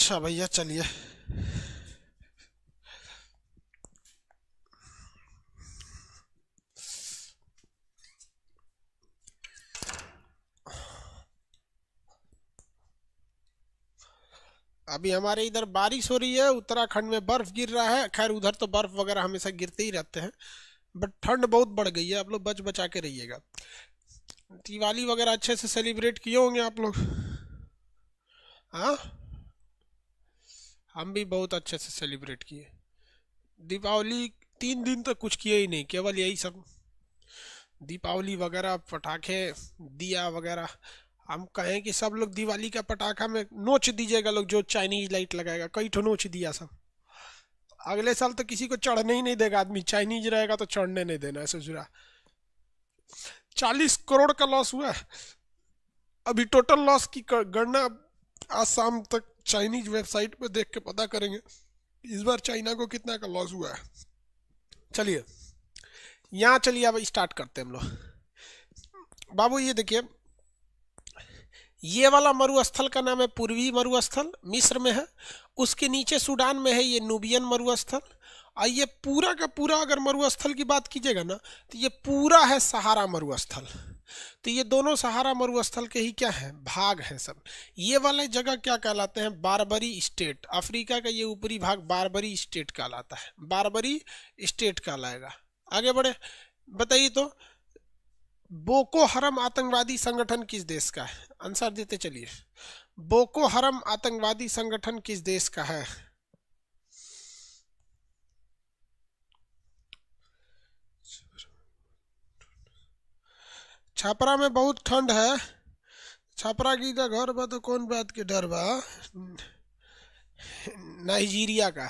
अच्छा भैया चलिए। अभी हमारे इधर बारिश हो रही है, उत्तराखंड में बर्फ गिर रहा है। खैर उधर तो बर्फ वगैरह हमेशा गिरते ही रहते हैं, बट ठंड बहुत बढ़ गई है। आप लोग बच बचा के रहिएगा। दिवाली वगैरह अच्छे से सेलिब्रेट किए होंगे आप लोग। हाँ, हम भी बहुत अच्छे से सेलिब्रेट किए। दीपावली 3 दिन तक कुछ किए ही नहीं, केवल यही सब दीपावली वगैरह पटाखे, दिया वगैरह। हम कहें कि सब लोग दिवाली का पटाखा में नोच दीजिएगा। लोग जो चाइनीज लाइट लगाएगा, कई ठो नोच दिया सब। अगले साल तो किसी को चढ़ने ही नहीं देगा आदमी। चाइनीज रहेगा तो चढ़ने नहीं देना, ऐसे जुड़ा। 40 करोड़ का लॉस हुआ है। अभी टोटल लॉस की गणना आज शाम तक चाइनीज वेबसाइट पे देख के पता करेंगे इस बार चाइना को कितना का लॉस हुआ है। चलिए, यहाँ चलिए अब स्टार्ट करते हैं हम लोग। बाबू ये देखिए, ये वाला मरुस्थल का नाम है पूर्वी मरुस्थल, मिस्र में है। उसके नीचे सूडान में है ये नूबियन मरुस्थल। और ये पूरा का पूरा अगर मरुस्थल की बात कीजिएगा ना, तो ये पूरा है सहारा मरुस्थल। तो ये दोनों सहारा मरुस्थल के ही क्या है, भाग हैं सब। ये वाले जगह क्या कहलाते हैं, बारबरी स्टेट। अफ्रीका का ये ऊपरी भाग बारबरी स्टेट कहलाता है, बारबरी स्टेट कहलाएगा। आगे बढ़े, बताइए तो, बोको हरम आतंकवादी संगठन किस देश का है? आंसर देते चलिए। बोको हरम आतंकवादी संगठन किस देश का है? छपरा में बहुत ठंड है। छपरा की का घर बा तो कौन बात के डर बा। नाइजीरिया का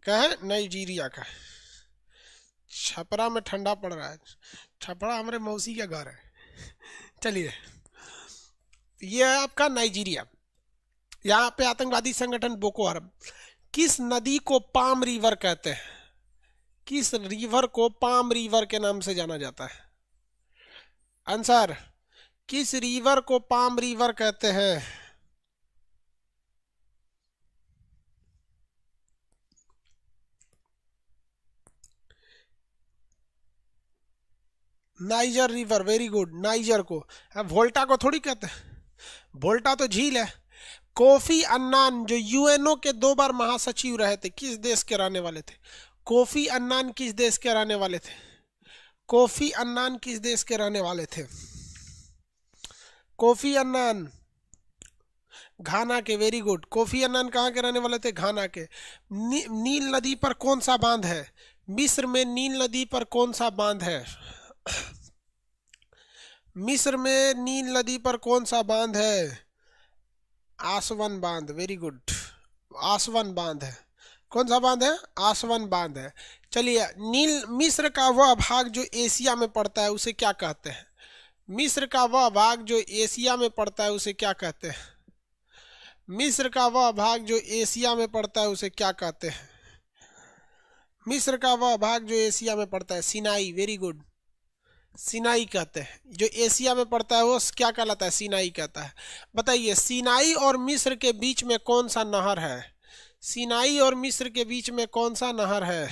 है, नाइजीरिया का। छपरा में ठंडा पड़ रहा है। छपरा हमारे मौसी का घर है। चलिए, ये है आपका नाइजीरिया। यहाँ पे आतंकवादी संगठन बोको हरम। किस नदी को पाम रिवर कहते हैं? किस रिवर को पाम रिवर के नाम से जाना जाता है? आंसर, किस रिवर को पाम रिवर कहते हैं? Niger river, very good. Niger को। अब वोल्टा को थोड़ी कहते हैं, वोल्टा तो झील है। कोफी अन्नान जो यूएनओ के 2 बार महासचिव रहे थे, किस देश के रहने वाले थे? कोफी अन्नान किस देश के रहने वाले थे? कोफी अन्नान किस देश के रहने वाले थे? कोफी अन्नान घाना के, वेरी गुड। कोफी अन्नान कहाँ के रहने वाले थे? घाना के। नील नदी पर कौन सा बांध है? मिस्र में नील नदी पर कौन सा बांध है? मिस्र में नील नदी पर कौन सा बांध है? आसवन बांध, वेरी गुड। आसवन बांध है। कौन सा बांध है? आसवन बांध है। चलिए, नील मिस्र का वह भाग जो एशिया में पड़ता है उसे क्या कहते हैं? मिस्र का वह भाग जो एशिया में पड़ता है उसे क्या कहते हैं? मिस्र का वह भाग जो एशिया में पड़ता है उसे क्या कहते हैं? मिस्र का वह भाग जो एशिया में पड़ता है, सिनाई, वेरी गुड। सिनाई कहते हैं। जो एशिया में पड़ता है वो क्या कहलाता है? सिनाई कहता है। बताइए, सिनाई और मिस्र के बीच में कौन सा नहर है? सिनाई और मिस्र के बीच में कौन सा नहर है?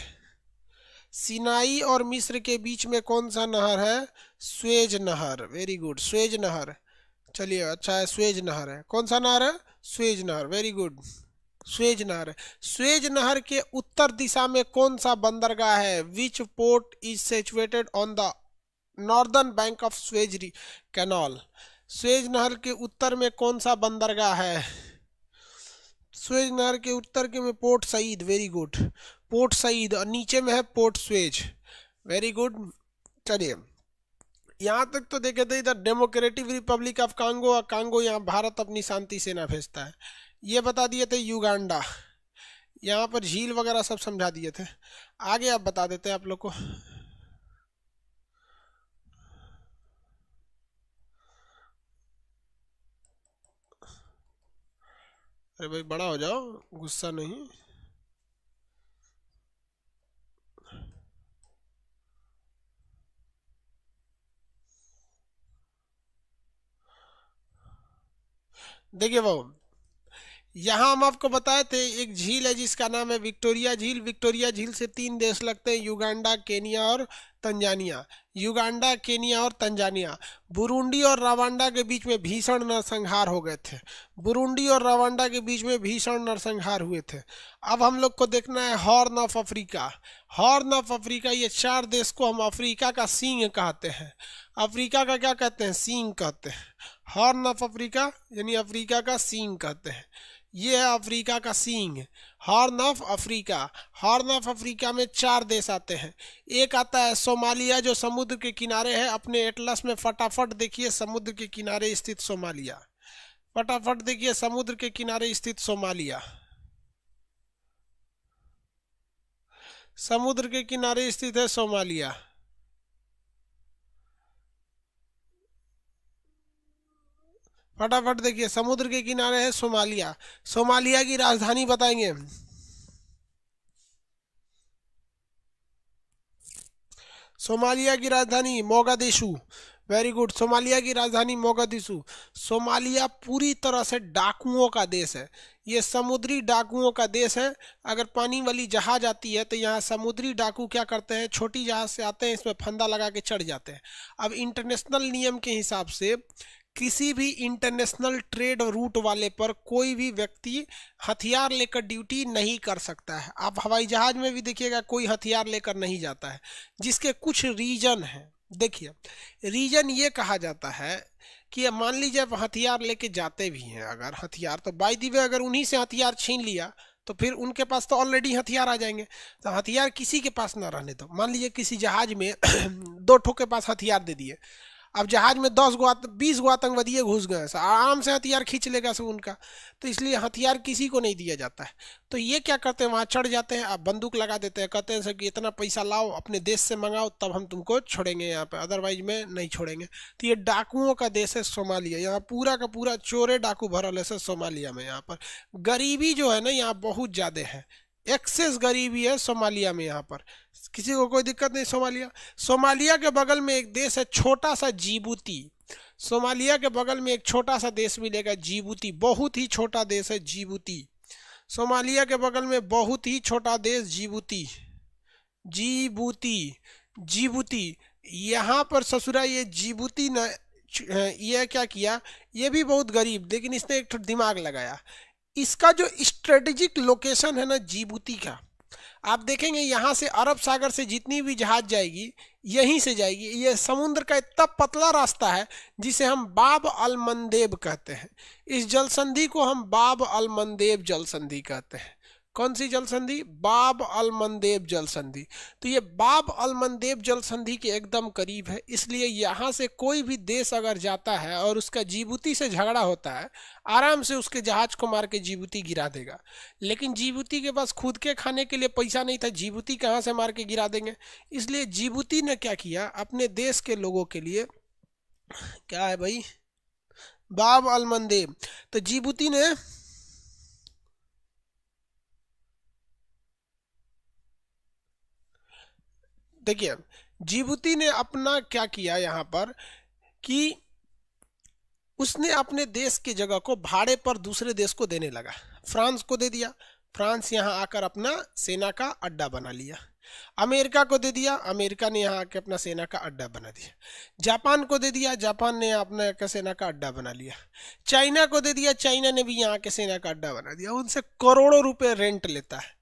सिनाई और मिस्र के बीच में कौन सा नहर है? स्वेज नहर, वेरी गुड, स्वेज नहर। चलिए, अच्छा है, स्वेज नहर है। कौन सा नहर है? स्वेज नहर, वेरी गुड। स्वेज नहर है। स्वेज नहर के उत्तर दिशा में कौन सा बंदरगाह है? विच port is situated on the northern bank of Suez canal? Suez नहर के उत्तर में कौन सा बंदरगाह है? स्वेज नहर के उत्तर के में Port Said, very good. Port Said, और नीचे में है पोर्ट स्वेज, वेरी गुड। चलिए, यहाँ तक तो देखे थे इधर डेमोक्रेटिक रिपब्लिक ऑफ कांगो, और कांगो यहाँ भारत अपनी शांति सेना भेजता है। ये बता दिए थे युगांडा। यहाँ पर झील वगैरह सब समझा दिए थे। आगे आप बता देते हैं आप लोग को। अरे भाई बड़ा हो जाओ, गुस्सा नहीं। देखिए बाबू, यहाँ हम आपको बताए थे एक झील है जिसका नाम है विक्टोरिया झील। विक्टोरिया झील से 3 देश लगते हैं, युगांडा, केनिया और तंजानिया। युगांडा, केनिया और तंजानिया। बुरुंडी और रवांडा के बीच में भीषण नरसंहार हो गए थे। बुरुंडी और रवांडा के बीच में भीषण नरसंहार हुए थे। अब हम लोग को देखना है horn of Africa. Horn of Africa, ये 4 देश को हम अफ्रीका का सींग कहते हैं। अफ्रीका का क्या कहते हैं? सींग कहते हैं। हॉर्न ऑफ अफ्रीका यानी अफ्रीका का सींग कहते हैं। ये है अफ्रीका का सींग, horn of Africa. Horn of Africa में 4 देश आते हैं। एक आता है सोमालिया, जो समुद्र के किनारे है। अपने एटलस में फटाफट देखिए समुद्र के किनारे स्थित सोमालिया। फटाफट देखिए समुद्र के किनारे स्थित सोमालिया। समुद्र के किनारे स्थित है सोमालिया। फटाफट देखिए समुद्र के किनारे है सोमालिया। सोमालिया की राजधानी बताएंगे। सोमालिया की राजधानी मोगादिशु। वेरी गुड, सोमालिया की राजधानी मोगादिशु। सोमालिया पूरी तरह से डाकुओं का देश है। ये समुद्री डाकुओं का देश है। अगर पानी वाली जहाज आती है तो यहाँ समुद्री डाकू क्या करते हैं, छोटी जहाज से आते हैं, इसमें फंदा लगा के चढ़ जाते हैं। अब इंटरनेशनल नियम के हिसाब से किसी भी इंटरनेशनल ट्रेड रूट वाले पर कोई भी व्यक्ति हथियार लेकर ड्यूटी नहीं कर सकता है। आप हवाई जहाज में भी देखिएगा कोई हथियार लेकर नहीं जाता है, जिसके कुछ रीजन हैं। देखिए, रीजन ये कहा जाता है कि मान लीजिए आप हथियार लेके जाते भी हैं, अगर हथियार तो बाय द वे अगर उन्हीं से हथियार छीन लिया तो फिर उनके पास तो ऑलरेडी हथियार आ जाएंगे। तो हथियार किसी के पास ना रहने दो। मान लीजिए किसी जहाज में 2 ठो के पास हथियार दे दिए। अब जहाज में 20 गो आतंकवादी घुस गए, आराम से हथियार खींच लेगा सब उनका। तो इसलिए हथियार किसी को नहीं दिया जाता है। तो ये क्या करते हैं, वहाँ चढ़ जाते हैं, अब बंदूक लगा देते हैं, कहते हैं सर कि इतना पैसा लाओ अपने देश से मंगाओ तब हम तुमको छोड़ेंगे यहाँ पे, अदरवाइज में नहीं छोड़ेंगे। तो ये डाकुओं का देश है सोमालिया। यहाँ पूरा का पूरा चोरे डाकू भरल है सर सोमालिया में। यहाँ पर गरीबी जो है ना यहाँ बहुत ज़्यादा है, एक्सेस गरीबी है सोमालिया में। यहाँ पर किसी को कोई दिक्कत नहीं। सोमालिया के बगल में एक देश है छोटा सा जिबूती। सोमालिया के बगल में एक छोटा सा देश मिलेगा जिबूती, बहुत ही छोटा देश है जिबूती। सोमालिया के बगल में बहुत ही छोटा देश जिबूती। जिबूती जिबूती यहाँ पर ससुरा ये जिबूती न, ये क्या किया, ये भी बहुत गरीब, लेकिन इसने एक दिमाग लगाया। इसका जो स्ट्रेटेजिक लोकेशन है ना जिबूती का, आप देखेंगे यहाँ से अरब सागर से जितनी भी जहाज जाएगी यहीं से जाएगी। ये समुद्र का इतना पतला रास्ता है जिसे हम बाब अल मंदेब कहते हैं। इस जल संधि को हम बाब अल मंदेब जल संधि कहते हैं। कौन सी जल संधि? बाब अल मंदेब जल संधि। तो ये बाब अल मंदेब जल संधि के एकदम करीब है, इसलिए यहाँ से कोई भी देश अगर जाता है और उसका जिबूती से झगड़ा होता है, आराम से उसके जहाज को मार के जिबूती गिरा देगा। लेकिन जिबूती के पास खुद के खाने के लिए पैसा नहीं था, जिबूती कहाँ से मार के गिरा देंगे। इसलिए जिबूती ने क्या किया, अपने देश के लोगों के लिए, क्या है भाई, बाब अल मंदेब। तो जिबूती ने देखिए जिबूती ने अपना क्या किया यहाँ पर कि उसने अपने देश की जगह को भाड़े पर दूसरे देश को देने लगा। फ्रांस को दे दिया, फ्रांस यहाँ आकर अपना सेना का अड्डा बना लिया। अमेरिका को दे दिया, अमेरिका ने यहाँ आके अपना सेना का अड्डा बना दिया। जापान को दे दिया, जापान ने अपना सेना का अड्डा बना लिया। चाइना को दे दिया, चाइना ने भी यहाँ के सेना का अड्डा बना दिया। उनसे करोड़ों रुपए रेंट लेता है,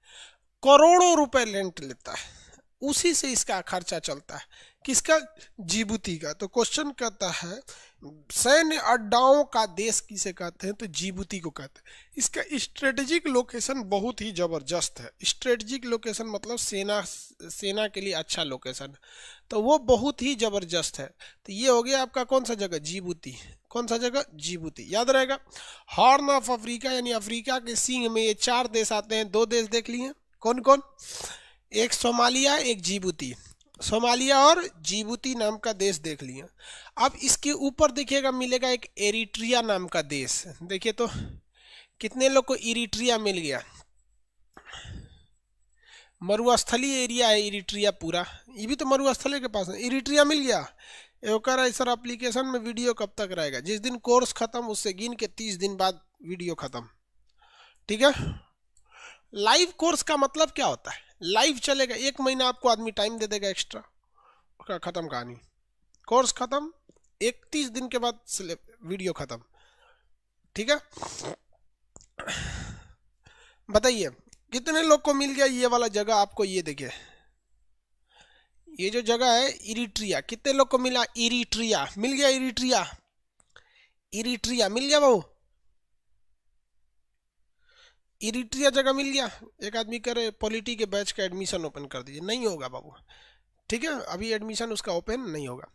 करोड़ों रुपए रेंट लेता है, उसी से इसका खर्चा चलता है। किसका? जिबूती का। तो क्वेश्चन कहता है सैन्य अड्डाओं का देश किसे कहते हैं? तो जिबूती को कहते हैं। इसका स्ट्रेटेजिक लोकेशन बहुत ही जबरदस्त है। स्ट्रेटेजिक लोकेशन मतलब सेना के लिए अच्छा लोकेशन, तो वो बहुत ही जबरदस्त है। तो ये हो गया आपका कौन सा जगह? जिबूती। कौन सा जगह? जिबूती। याद रहेगा। हॉर्न ऑफ अफ्रीका यानी अफ्रीका के सींग में ये 4 देश आते हैं। 2 देश देख लिए, कौन कौन? एक सोमालिया, एक जिबूती। सोमालिया और जिबूती नाम का देश देख लिया। अब इसके ऊपर देखिएगा मिलेगा एक एरिट्रिया नाम का देश। देखिए तो कितने लोग को इरिट्रिया मिल गया? मरुस्थलीय एरिया है इरिट्रिया पूरा, ये भी तो मरुस्थलीय के पास है। इरिट्रिया मिल गया। एकर सर एप्लीकेशन में वीडियो कब तक रहेगा? जिस दिन कोर्स खत्म उससे गिन के 30 दिन बाद वीडियो खत्म। ठीक है। लाइव कोर्स का मतलब क्या होता है? लाइव चलेगा, 1 महीना आपको आदमी टाइम दे देगा एक्स्ट्रा, खत्म कहानी, कोर्स खत्म, 31 दिन के बाद वीडियो खत्म। ठीक है, बताइए कितने लोग को मिल गया ये वाला जगह? आपको ये देखिए, ये जो जगह है इरिट्रिया, कितने लोग को मिला? इरिट्रिया मिल गया, इरिट्रिया, इरिट्रिया मिल गया बाबू, इरिट्रिया जगह मिल गया। एक आदमी करे पॉलिटी के बैच का एडमिशन ओपन कर दीजिए, नहीं होगा बाबू, ठीक है, अभी एडमिशन उसका ओपन नहीं होगा।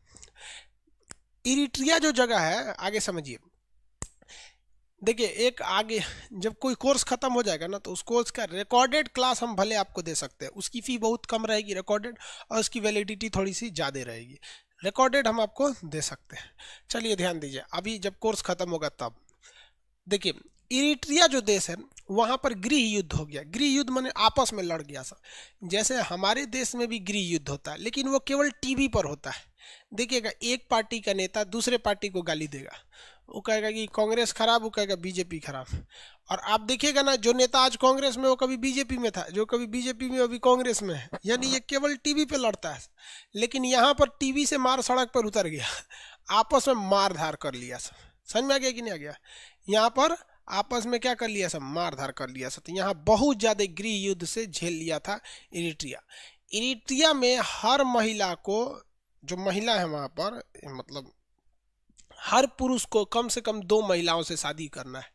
इरिट्रिया जो जगह है, आगे समझिए, देखिए एक आगे जब कोई कोर्स खत्म हो जाएगा ना, तो उस कोर्स का रिकॉर्डेड क्लास हम भले आपको दे सकते हैं, उसकी फी बहुत कम रहेगी रिकॉर्डेड, और उसकी वैलिडिटी थोड़ी सी ज़्यादा रहेगी, रिकॉर्डेड हम आपको दे सकते हैं। चलिए ध्यान दीजिए, अभी जब कोर्स खत्म होगा तब देखिए, इरिट्रिया जो देश है वहाँ पर गृह युद्ध हो गया। गृह युद्ध माने आपस में लड़ गया सब, जैसे हमारे देश में भी गृह युद्ध होता है, लेकिन वो केवल टीवी पर होता है। देखिएगा, एक पार्टी का नेता दूसरे पार्टी को गाली देगा, वो कहेगा कि कांग्रेस खराब, वो कहेगा बीजेपी खराब। और आप देखिएगा ना, जो नेता आज कांग्रेस में वो कभी बीजेपी में था, जो कभी बीजेपी में अभी कांग्रेस में है, यानी ये केवल टीवी पे लड़ता है। लेकिन यहाँ पर टीवी से मार सड़क पर उतर गया, आपस में मार धार कर लिया सब। समझ में आ गया कि नहीं आ गया? यहाँ पर आपस में क्या कर लिया सब? मार धार कर लिया सब। तो यहाँ बहुत ज्यादा गृह युद्ध से झेल लिया था इरिट्रिया। इरिट्रिया में हर महिला को, जो महिला है वहां पर, मतलब हर पुरुष को कम से कम 2 महिलाओं से शादी करना है।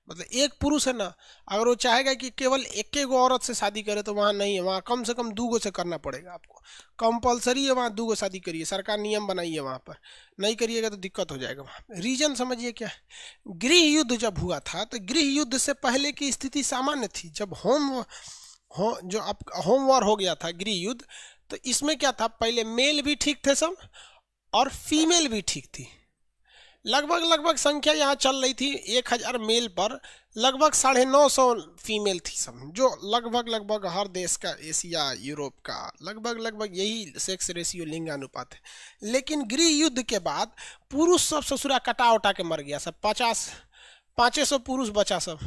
मतलब एक पुरुष है ना, अगर वो चाहेगा कि केवल एक एक औरत से शादी करे तो वहाँ नहीं है, वहाँ कम से कम 2 से करना पड़ेगा आपको, कंपलसरी है वहाँ 2 शादी करिए, सरकार नियम बनाई है वहाँ पर, नहीं करिएगा तो दिक्कत हो जाएगा वहाँ। रीजन समझिए क्या है? गृह युद्ध जब हुआ था तो गृह युद्ध से पहले की स्थिति सामान्य थी, जब जो अब होम वॉर हो गया था गृह युद्ध, तो इसमें क्या था, पहले मेल भी ठीक थे सब और फीमेल भी ठीक थी। लगभग संख्या यहाँ चल रही थी 1000 मेल पर, लगभग 950 फीमेल थी सब, जो लगभग हर देश का, एशिया यूरोप का लगभग यही सेक्स रेशियो, लिंगानुपात है। लेकिन गृह युद्ध के बाद पुरुष सब ससुरा कटा उटा के मर गया सब, 500 पुरुष बचा सब,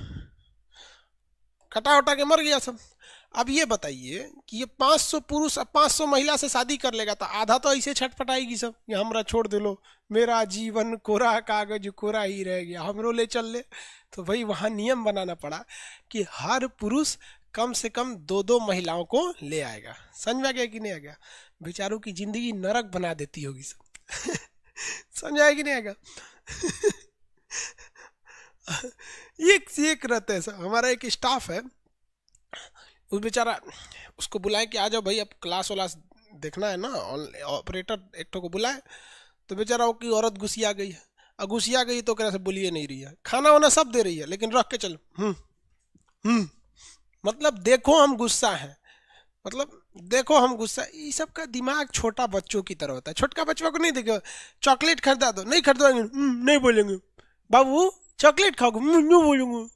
कटा उटा के मर गया सब। अब ये बताइए कि ये 500 पुरुष 500 महिला से शादी कर लेगा तो आधा तो ऐसे छटपटाएगी सब, ये हमरा छोड़ दे लो, मेरा जीवन कोरा कागज कोरा ही रह गया, हमरो ले चल ले। तो भाई वहाँ नियम बनाना पड़ा कि हर पुरुष कम से कम 2 महिलाओं को ले आएगा। समझ में आ गया कि नहीं आ गया? बेचारों की जिंदगी नरक बना देती होगी सब। समझ आया कि नहीं आएगा? एक रहते हैं सब, हमारा एक स्टाफ है, उस बेचारा, उसको बुलाए कि आ जाओ भाई, अब क्लास वालास देखना है ना, ऑपरेटर एक तो को बुलाए, तो बेचारा वो की औरत गुस्सिया गई है, और गुस्सिया गई तो कैसे बोलिए नहीं रही है, खाना वाना सब दे रही है, लेकिन रख के चलो मतलब देखो हम गुस्सा है, मतलब देखो हम गुस्सा। ये सब का दिमाग छोटा बच्चों की तरह होता है। छोटका बच्चों को नहीं देखो, चॉकलेट खरीदा दो, नहीं खरीदवाएंगे, नहीं बोलेंगे बाबू चॉकलेट खाओगे, नहीं बोलूंगा।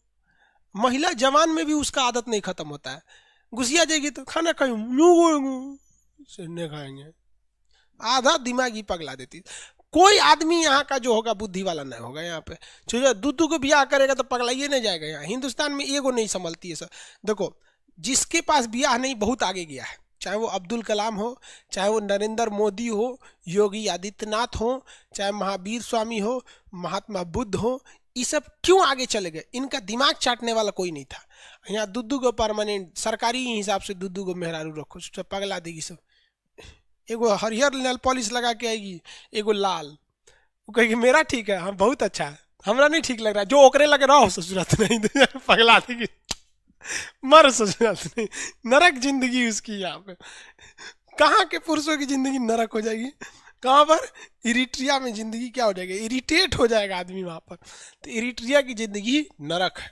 महिला जवान में भी उसका आदत नहीं खत्म होता है, गुस्सिया जाएगी तो खाना खाएंगे, खाएंगे, आधा दिमाग ही पगला देती। कोई आदमी यहाँ का जो होगा बुद्धि वाला नहीं होगा यहाँ पे। जो दूधू को ब्याह करेगा तो पगलाइए नहीं जाएगा। यहाँ हिंदुस्तान में एगो नहीं संभलती है सर। देखो, जिसके पास ब्याह नहीं बहुत आगे गया है, चाहे वो अब्दुल कलाम हो, चाहे वो नरेंद्र मोदी हो, योगी आदित्यनाथ हो, चाहे महावीर स्वामी हो, महात्मा बुद्ध हो, ये सब क्यों आगे चले गए? इनका दिमाग चाटने वाला कोई नहीं था। यहाँ दुद्दू को परमानेंट सरकारी हिसाब से दुद्दू को मेहरारू रखो, सब पगला देगी सब। एगो हरियर नेल पॉलिश लगा के आएगी, एगो लाल, वो कहेगी मेरा ठीक है, हाँ बहुत अच्छा है, हमरा नहीं ठीक लग रहा है, जो ओकरे लगे रहो ससुरात नहीं, पगला देगी, मर ससुरात नहीं। नरक जिंदगी उसकी यहाँ पे। कहाँ के पुरुषों की जिंदगी नरक हो जाएगी? कहाँ पर? इरिट्रिया में जिंदगी क्या हो जाएगी? इरिटेट हो जाएगा आदमी वहां पर। तो इरिट्रिया की जिंदगी नरक है।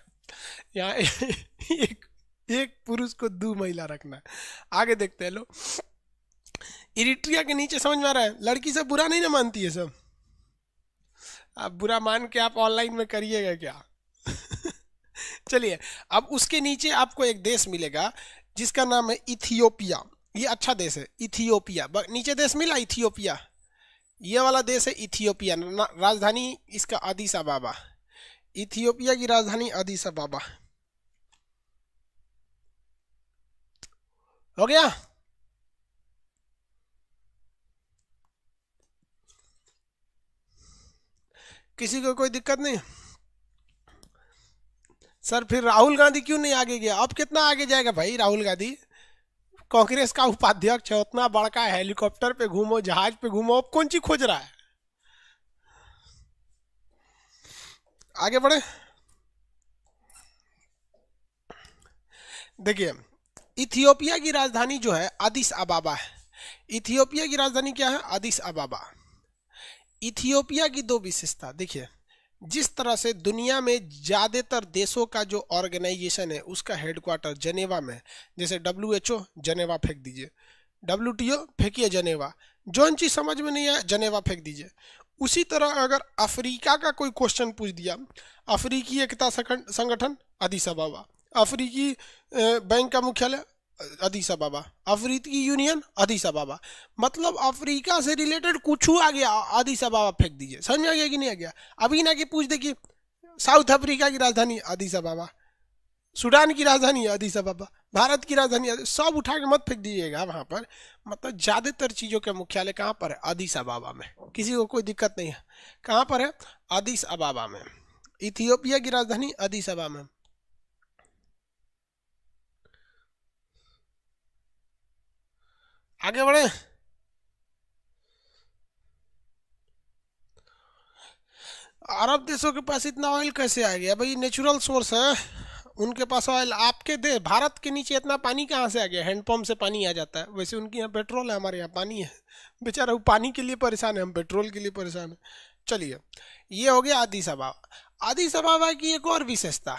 यहाँ एक पुरुष को 2 महिला रखना है। आगे देखते हैं लोग। इरिट्रिया के नीचे समझ में आ रहा है, लड़की सब बुरा नहीं ना मानती है सब। आप बुरा मान के आप ऑनलाइन में करिएगा क्या? चलिए, अब उसके नीचे आपको एक देश मिलेगा जिसका नाम है इथियोपिया। ये अच्छा देश है इथियोपिया। नीचे देश मिला इथियोपिया, ये वाला देश है इथियोपिया। राजधानी इसका अदीस अबाबा। इथियोपिया की राजधानी अदीस अबाबा। हो गया? किसी को कोई दिक्कत नहीं? सर फिर राहुल गांधी क्यों नहीं आगे गया? अब कितना आगे जाएगा भाई राहुल गांधी? कांग्रेस का उपाध्यक्ष है, उतना बड़का है, हेलीकॉप्टर पे घूमो, जहाज पे घूमो, अब कौन चीज खोज रहा है? आगे बढ़े। देखिए, इथियोपिया की राजधानी जो है अदिस अबाबा है। इथियोपिया की राजधानी क्या है? अदिस अबाबा। इथियोपिया की दो विशेषता देखिए, जिस तरह से दुनिया में ज्यादातर देशों का जो ऑर्गेनाइजेशन है उसका हेडक्वार्टर जनेवा में है। जैसे WHO, जनेवा फेंक दीजिए। WTO फेंकिए जनेवा। जो चीज समझ में नहीं आया जनेवा फेंक दीजिए। उसी तरह अगर अफ्रीका का कोई क्वेश्चन पूछ दिया, अफ्रीकी एकता संगठन अदीस अबाबा, अफ्रीकी बैंक का मुख्यालय अदीस अबाबा, अफ्रीकी यूनियन अदीस अबाबा। मतलब अफ्रीका से रिलेटेड कुछ आ गया अदीस अबाबा फेंक दीजिए। समझ में आ गया कि नहीं आ गया? अभी ना कि पूछ दे कि साउथ अफ्रीका की राजधानी अदीस अबाबा, सूडान की राजधानी अदीस अबाबा, भारत की राजधानी, सब उठा के मत फेंक दीजिएगा वहां पर। मतलब ज्यादातर चीजों के मुख्यालय कहाँ पर है? अदीस अबाबा में। किसी को कोई दिक्कत नहीं है। कहाँ पर है? अदीस अबाबा में। इथियोपिया की राजधानी अदीस अबाबा में। आगे बढ़े। अरब देशों के पास इतना ऑयल कैसे आ गया भाई? नेचुरल सोर्स है उनके पास ऑयल। आपके दे भारत के नीचे इतना पानी कहाँ से आ गया? हैंडपंप से पानी आ जाता है। वैसे उनके यहाँ पेट्रोल है, हमारे यहाँ पानी है। बेचारा वो पानी के लिए परेशान है, हम पेट्रोल के लिए परेशान है। चलिए, ये हो गया अदीस अबाबा। अदीस अबाबा की एक और विशेषता,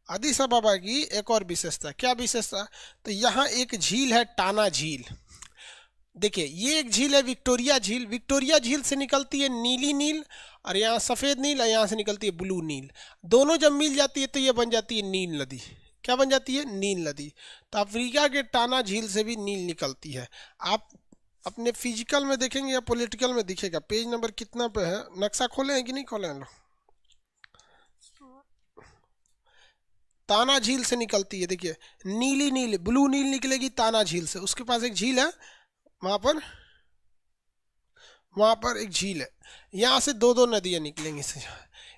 अदीस अबाबा की एक और विशेषता क्या विशेषता? तो यहाँ एक झील है, टाना झील। देखिए, ये एक झील है विक्टोरिया झील। विक्टोरिया झील से निकलती है नीली नील, और यहाँ सफेद नील, और यहाँ से निकलती है ब्लू नील। दोनों जब मिल जाती है तो ये बन जाती है नील नदी। क्या बन जाती है? नील नदी। तो अफ्रीका के टाना झील से भी नील निकलती है। आप अपने फिजिकल में देखेंगे या पॉलिटिकल में दिखेगा। पेज नंबर कितना पे है? नक्शा खोले हैं कि नहीं खोले हैं? ताना झील से निकलती है। देखिए, नीली नील, ब्लू नील निकलेगी ताना झील से। उसके पास एक झील है वहां पर, वहां पर एक झील है। यहाँ से दो दो नदियां निकलेंगी से,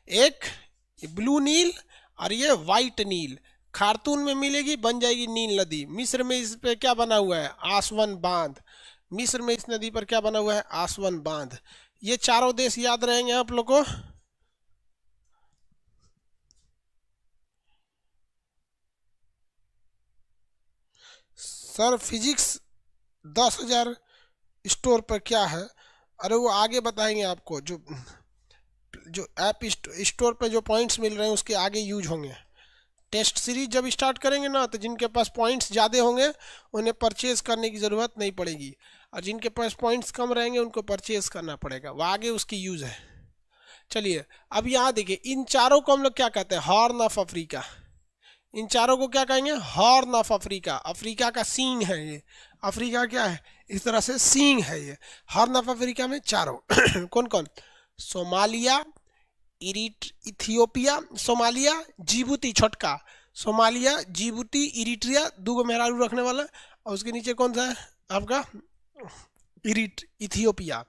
एक ब्लू नील और ये वाइट नील। खार्तून में मिलेगी, बन जाएगी नील नदी। मिस्र में इस पे क्या बना हुआ है? आसवन बांध। मिस्र में इस नदी पर क्या बना हुआ है? आसवन बांध। ये चारों देश याद रहेंगे आप लोग को। सर फिजिक्स 10,000 स्टोर पर क्या है? अरे वो आगे बताएंगे आपको। जो जो ऐप स्टोर पे जो पॉइंट्स मिल रहे हैं उसके आगे यूज होंगे। टेस्ट सीरीज जब स्टार्ट करेंगे ना, तो जिनके पास पॉइंट्स ज़्यादा होंगे उन्हें परचेज करने की ज़रूरत नहीं पड़ेगी, और जिनके पास पॉइंट्स कम रहेंगे उनको परचेज करना पड़ेगा। वो आगे उसकी यूज़ है। चलिए, अब यहाँ देखिए, इन चारों को हम लोग क्या कहते हैं? Horn of Africa. इन चारों को क्या कहेंगे? Horn of Africa. अफ्रीका का सींग है ये। अफ्रीका क्या है? इस तरह से सींग है ये। हॉर्न ऑफ अफ्रीका में चारों कौन कौन? सोमालिया, इथियोपिया, सोमालिया, जिबूती छोटका, सोमालिया, जिबूती, इरिट्रिया, दो गो मेहरारू रखने वाला। और उसके नीचे कौन सा है आपका? Ethiopia.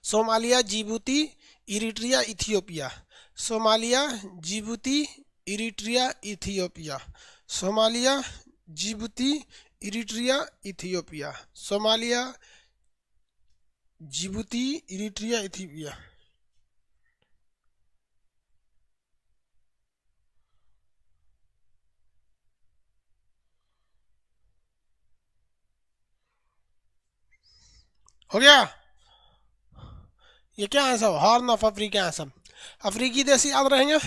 Somalia, Djibouti, Eritrea, Ethiopia. Somalia, Djibouti, Eritrea, Ethiopia. Somalia, Djibouti, Eritrea, Ethiopia. Somalia, Djibouti, Eritrea, Ethiopia. हो गया? ये क्या है सब? हॉर्न ऑफ अफ्रीका है सब। अफ्रीकी देश याद रहेंगे।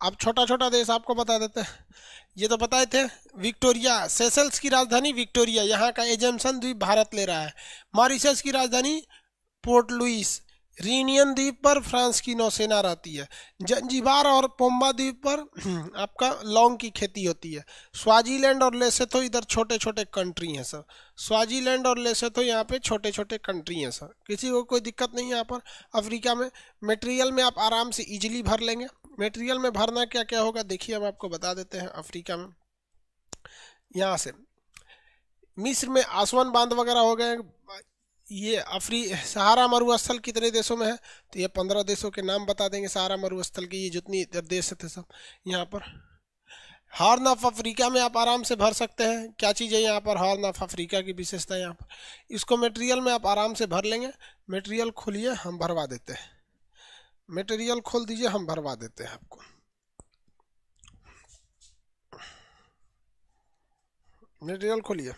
अब छोटा छोटा देश आपको बता देते हैं। ये तो बताए थे। विक्टोरिया, सेशल्स की राजधानी विक्टोरिया, यहाँ का एजम्सन द्वीप भारत ले रहा है। मॉरिशस की राजधानी पोर्ट लुइस। रीनियन द्वीप पर फ्रांस की नौसेना रहती है। जंजीबार और पोम्बा द्वीप पर आपका लौंग की खेती होती है। स्वाजीलैंड और लेसोथो इधर छोटे छोटे कंट्री हैं सर। स्वाजीलैंड और लेसोथो यहाँ पे छोटे छोटे कंट्री हैं सर। किसी को कोई दिक्कत नहीं है यहाँ पर अफ्रीका में। मटेरियल में आप आराम से इजीली भर लेंगे। मटेरियल में भरना क्या क्या होगा देखिए, हम आपको बता देते हैं। अफ्रीका में यहाँ से मिस्र में आसवन बांध वगैरह हो गए। ये सहारा मरुस्थल कितने देशों में है, तो ये 15 देशों के नाम बता देंगे सहारा मरुस्थल के, ये जितनी देश थे सब यहाँ पर। हॉर्न ऑफ अफ्रीका में आप आराम से भर सकते हैं। क्या चीज़ है यहाँ पर, हॉर्न ऑफ अफ्रीका की विशेषता यहाँ पर। इसको मटेरियल में आप आराम से भर लेंगे। मटेरियल खोलिए, हम भरवा देते हैं। मटेरियल खोल दीजिए, हम भरवा देते हैं आपको। मटेरियल खोलिए।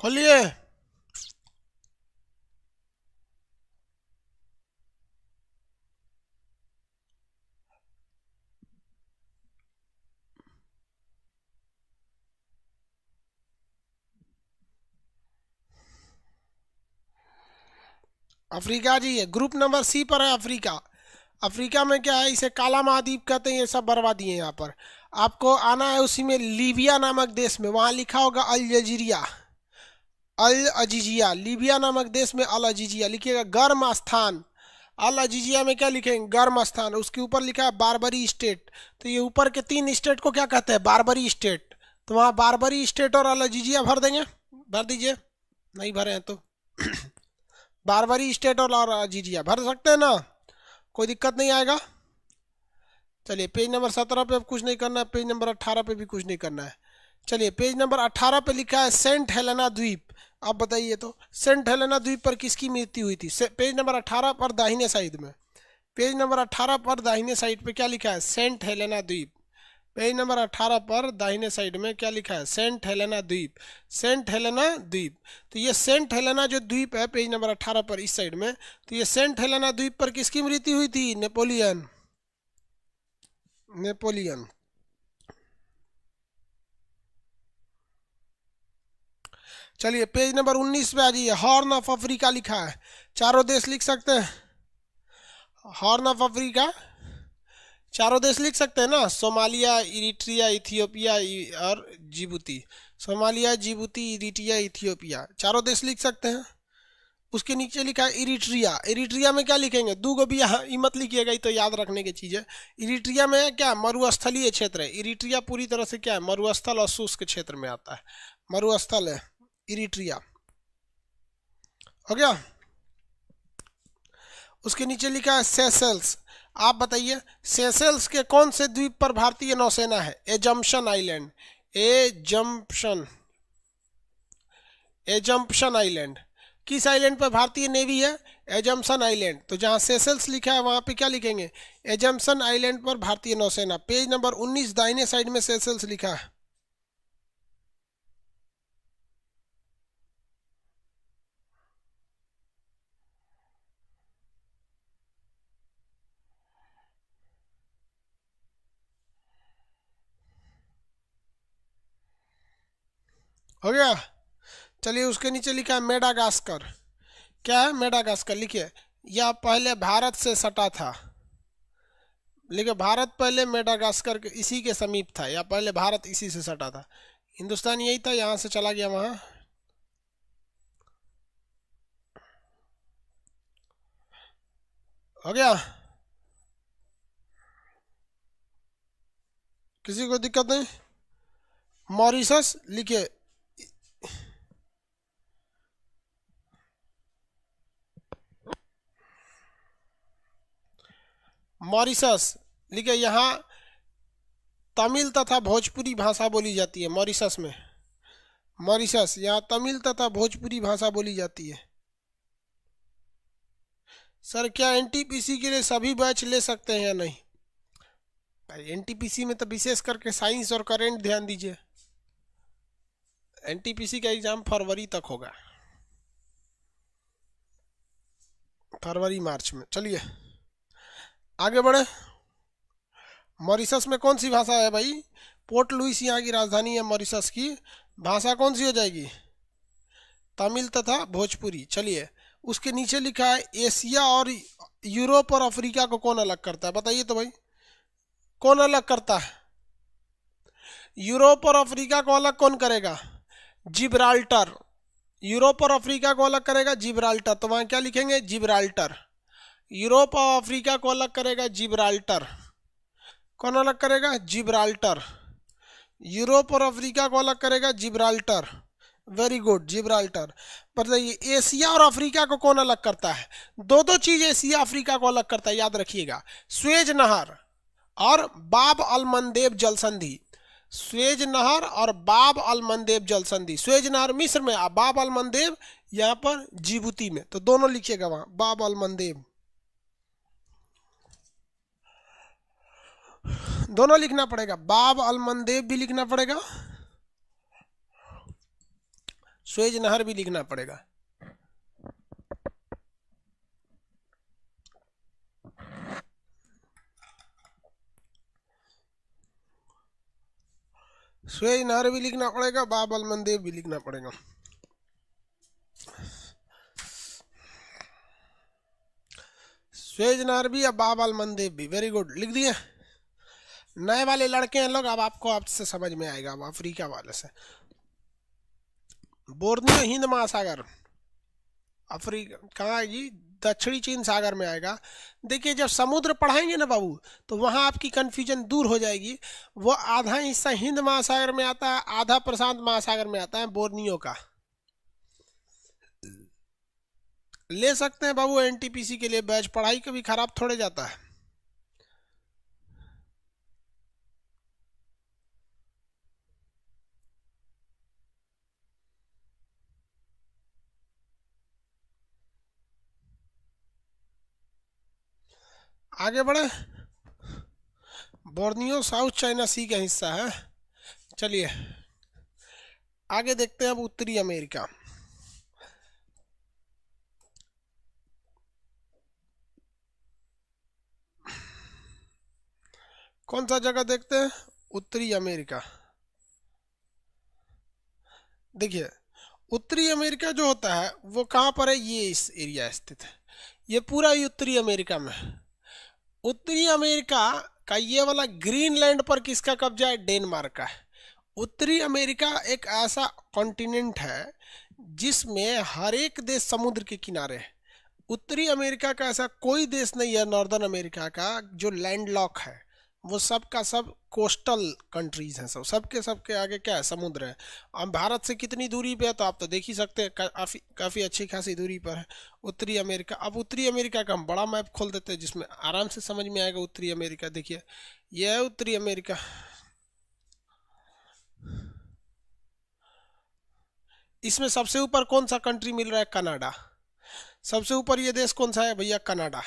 खोलिए। अफ्रीका जी है, ग्रुप नंबर सी पर है अफ्रीका। अफ्रीका में क्या है, इसे काला महाद्वीप कहते हैं। ये सब बर्मा दिए यहाँ पर। आपको आना है उसी में, लीबिया नामक देश में। वहाँ लिखा होगा अल जजीरिया, अल अजीजिया। लीबिया नामक देश में अल अजीजिया लिखिएगा, गर्म स्थान। अल अजीजिया में क्या लिखेंगे, गर्म स्थान। उसके ऊपर लिखा है बारबरी स्टेट। तो ये ऊपर के 3 स्टेट को क्या कहते हैं, बारबरी स्टेट। तो वहाँ बारबरी स्टेट और अल अजीजिया भर देंगे। भर दीजिए, नहीं भरे हैं तो बारबरी स्टेट और अजीजिया भर सकते हैं ना, कोई दिक्कत नहीं आएगा। चलिए पेज नंबर 17 पे अब कुछ नहीं करना है, पेज नंबर 18 पे भी कुछ नहीं करना है। चलिए पेज नंबर 18 पे लिखा है सेंट हेलेना द्वीप। आप बताइए तो सेंट हेलेना द्वीप पर किसकी मृत्यु हुई थी। पेज नंबर 18 पर दाहिने साइड में, पेज नंबर 18 पर दाहिने साइड पे क्या लिखा है, सेंट हेलेना द्वीप। पेज नंबर 18 पर दाहिने साइड में क्या लिखा है, सेंट हेलेना द्वीप। सेंट हेलेना द्वीप। तो ये सेंट हेलेना जो द्वीप है पेज नंबर 18 पर इस साइड में, तो ये सेंट हेलेना द्वीप पर किसकी मृत्यु हुई थी, नेपोलियन। नेपोलियन। चलिए पेज नंबर 19 पे आ जाइए, हॉर्न ऑफ अफ्रीका लिखा है। चारों देश लिख सकते हैं, हॉर्न ऑफ अफ्रीका चारों देश लिख सकते हैं ना, सोमालिया, इरिट्रिया, इथियोपिया और Djibouti. Somalia, Djibouti, Eritrea, Ethiopia, चारों देश लिख सकते हैं। उसके नीचे लिखा है इरिट्रिया। इरिट्रिया में क्या लिखेंगे, दो गो भी यहाँ मत लिखिएगा, ये तो याद रखने की चीज़ है। इरिट्रिया में क्या, मरुस्थलीय क्षेत्र है। इरिट्रिया पूरी तरह से क्या है, मरुस्थल और शुष्क क्षेत्र में आता है। मरुस्थल है इरिट्रिया, हो गया। उसके नीचे लिखा है सेशेल्स। आप बताइए सेशेल्स के कौन से द्वीप पर भारतीय नौसेना है, एजम्पशन आइलैंड। Assumption island. किस आइलैंड पर भारतीय नेवी है, एजम्पशन आइलैंड। तो जहां सेशेल्स लिखा है वहां पे क्या लिखेंगे, एजम्पशन आइलैंड पर भारतीय नौसेना। पेज नंबर 19 दाहिने साइड में सेशेल्स लिखा है। हो गया। चलिए उसके नीचे लिखा है मेडागास्कर। क्या है, मेडागास्कर लिखिए। यह पहले भारत से सटा था, लेकिन भारत पहले मेडागास्कर के इसी के समीप था, या पहले भारत इसी से सटा था। हिंदुस्तान यही था, यहाँ से चला गया वहाँ। हो गया, किसी को दिक्कत नहीं। मॉरिशस लिखिए, मॉरिशस लिखिए। यहाँ तमिल तथा भोजपुरी भाषा बोली जाती है मॉरिशस में। मॉरिशस, यहाँ तमिल तथा भोजपुरी भाषा बोली जाती है। सर क्या एनटीपीसी के लिए सभी बैच ले सकते हैं या नहीं, एनटीपीसी में तो विशेष करके साइंस और करेंट ध्यान दीजिए। एनटीपीसी का एग्जाम फरवरी तक होगा, फरवरी मार्च में। चलिए आगे बढ़े। मॉरिशस में कौन सी भाषा है भाई? पोर्ट लुइस यहाँ की राजधानी है मॉरिशस की। भाषा कौन सी हो जाएगी? तमिल तथा भोजपुरी। चलिए, उसके नीचे लिखा है एशिया और यूरोप और अफ्रीका को कौन अलग करता है? बताइए तो भाई, कौन अलग करता है? यूरोप और अफ्रीका को अलग कौन करेगा? जिब्राल्टर। यूरोप और अफ्रीका को अलग करेगा जिब्राल्टर, तो वहां क्या लिखेंगे? जिब्राल्टर। यूरोप और अफ्रीका को अलग करेगा जिब्राल्टर। कौन अलग करेगा? जिब्राल्टर। यूरोप और अफ्रीका को अलग करेगा जिब्राल्टर। Very good, Gibraltar. बताइए, एशिया और अफ्रीका को कौन अलग करता है? दो दो चीज एशिया अफ्रीका को अलग करता है, याद रखिएगा। स्वेज नहर और बाब अल मंदेब जल संधि। स्वेज नहर और बाब अल मंदेब जल संधि। स्वेज नहर मिस्र में, बाब अल मंदेब यहाँ पर जिबूती में, तो दोनों लिखिएगा वहां, बाब अल मंदेब। दोनों लिखना पड़ेगा, बाब अल मंदेब भी लिखना पड़ेगा, स्वेज नहर भी लिखना पड़ेगा। स्वेज नहर भी लिखना पड़ेगा, बाब अल मंदेब भी लिखना पड़ेगा। स्वेज नहर भी या बाब अल मंदेब भी। वेरी गुड, लिख दिए। नए वाले लड़के हैं लोग, अब आपको आपसे समझ में आएगा। अब अफ्रीका वाले से, बोर्नियो हिंद महासागर, अफ्रीका कहाँ है जी? दक्षिणी चीन सागर में आएगा। देखिए, जब समुद्र पढ़ाएंगे ना बाबू, तो वहां आपकी कंफ्यूजन दूर हो जाएगी। वो आधा हिस्सा हिंद महासागर में आता है, आधा प्रशांत महासागर में आता है, बोर्नियो का। ले सकते हैं बाबू एनटीपीसी के लिए बैच, पढ़ाई कभी खराब थोड़े जाता है। आगे बढ़े। बोर्नियो साउथ चाइना सी का हिस्सा है। चलिए आगे देखते हैं अब उत्तरी अमेरिका। कौन सा जगह देखते हैं? उत्तरी अमेरिका। देखिए, उत्तरी अमेरिका जो होता है वो कहाँ पर है? ये इस एरिया स्थित है, ये पूरा ही उत्तरी अमेरिका में है। उत्तरी अमेरिका का ये वाला ग्रीनलैंड पर किसका कब्जा है? डेनमार्क का है। उत्तरी अमेरिका एक ऐसा कॉन्टिनेंट है जिसमें हर एक देश समुद्र के किनारे है। उत्तरी अमेरिका का ऐसा कोई देश नहीं है नॉर्दर्न अमेरिका का जो लैंडलॉक है। वो सब का सब कोस्टल कंट्रीज हैं, सब सबके सबके आगे क्या है? समुद्र है। अब भारत से कितनी दूरी पे है तो आप तो देख ही सकते हैं, काफ़ी काफ़ी अच्छी खासी दूरी पर है उत्तरी अमेरिका। अब उत्तरी अमेरिका का हम बड़ा मैप खोल देते हैं जिसमें आराम से समझ में आएगा उत्तरी अमेरिका। देखिए, यह है उत्तरी अमेरिका। इसमें सबसे ऊपर कौन सा कंट्री मिल रहा है? कनाडा। सबसे ऊपर ये देश कौन सा है भैया? कनाडा।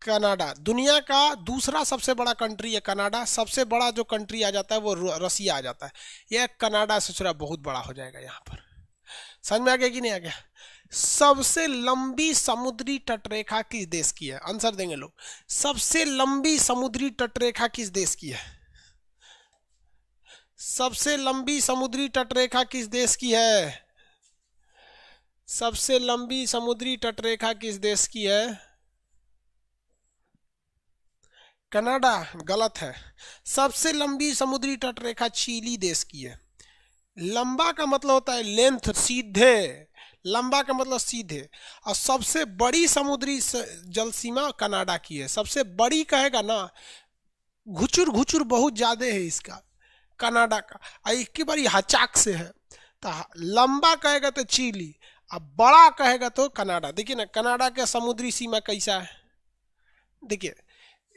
कनाडा दुनिया का दूसरा सबसे बड़ा कंट्री है कनाडा। सबसे बड़ा जो कंट्री आ जाता है वो रसिया आ जाता है। यह कनाडा से थोड़ा बहुत बड़ा हो जाएगा यहाँ पर। समझ में आ गया कि नहीं आ गया? सबसे लंबी समुद्री तटरेखा किस देश की है? आंसर देंगे लोग। सबसे लंबी समुद्री तटरेखा किस देश की है? सबसे लंबी समुद्री तटरेखा किस देश की है? सबसे लंबी समुद्री तटरेखा किस देश की है? कनाडा गलत है। सबसे लंबी समुद्री तटरेखा चिली देश की है। लंबा का मतलब होता है लेंथ, सीधे। लंबा का मतलब सीधे। और सबसे बड़ी समुद्री जल सीमा कनाडा की है। सबसे बड़ी कहेगा ना, घुचुर घुचुर बहुत ज्यादा है इसका, कनाडा का। और एक की बारी हचाक से है। तो लंबा कहेगा तो चिली, अब बड़ा कहेगा तो कनाडा। देखिए ना कनाडा का समुद्री सीमा कैसा है। देखिए,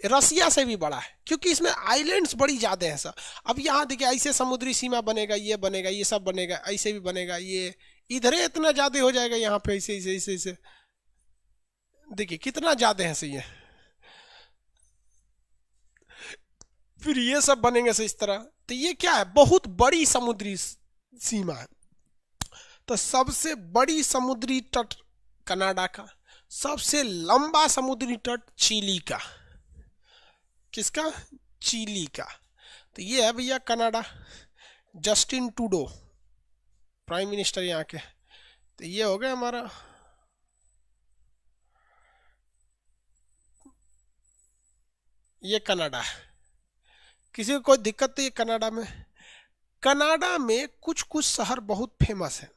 रसिया से भी बड़ा है क्योंकि इसमें आइलैंड्स बड़ी ज्यादा हैं सब। अब यहाँ देखिए, ऐसे समुद्री सीमा बनेगा, ये बनेगा, ये सब बनेगा, ऐसे भी बनेगा, ये इधर इतना ज्यादा हो जाएगा यहाँ पे, ऐसे ऐसे ऐसे ऐसे। देखिए कितना ज्यादा है सही है। फिर ये सब बनेंगे से इस तरह। तो ये क्या है? बहुत बड़ी समुद्री सीमा है। तो सबसे बड़ी समुद्री तट कनाडा का, सबसे लंबा समुद्री तट चिली का। किसका? चिली का। तो ये है भैया Canada, Justin Trudeau prime minister यहाँ के। तो ये हो गया हमारा। ये कनाडा है, किसी को कोई दिक्कत नहीं है कनाडा में। कनाडा में कुछ कुछ शहर बहुत फेमस है।